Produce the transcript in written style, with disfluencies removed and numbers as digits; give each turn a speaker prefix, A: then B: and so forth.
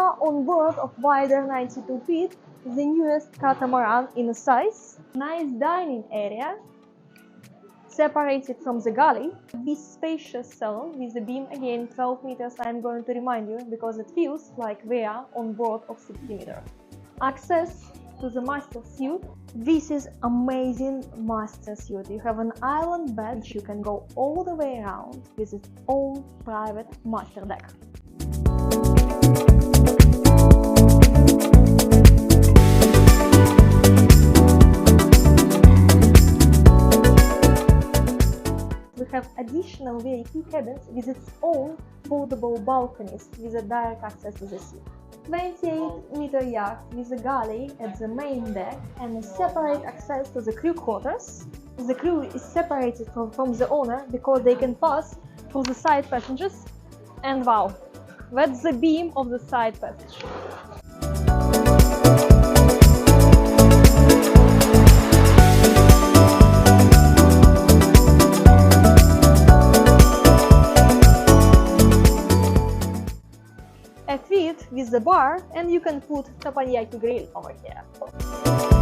A: are on board of wider 92 feet, the newest catamaran in size. Nice dining area, separated from the galley. This spacious salon with the beam, again 12 meters, I'm going to remind you, because it feels like we are on board of 60 meters. Access to the master suite. This is amazing master suite. You have an island bed which you can go all the way around with its own private master deck. We have additional VIP cabins with its own foldable balconies with a direct access to the sea. 28-meter yacht with a galley at the main deck and a separate access to the crew quarters. The crew is separated from the owner because they can pass through the side passages, and wow, that's the beam of the side passage. A feed with the bar, and you can put teppanyaki grill over here.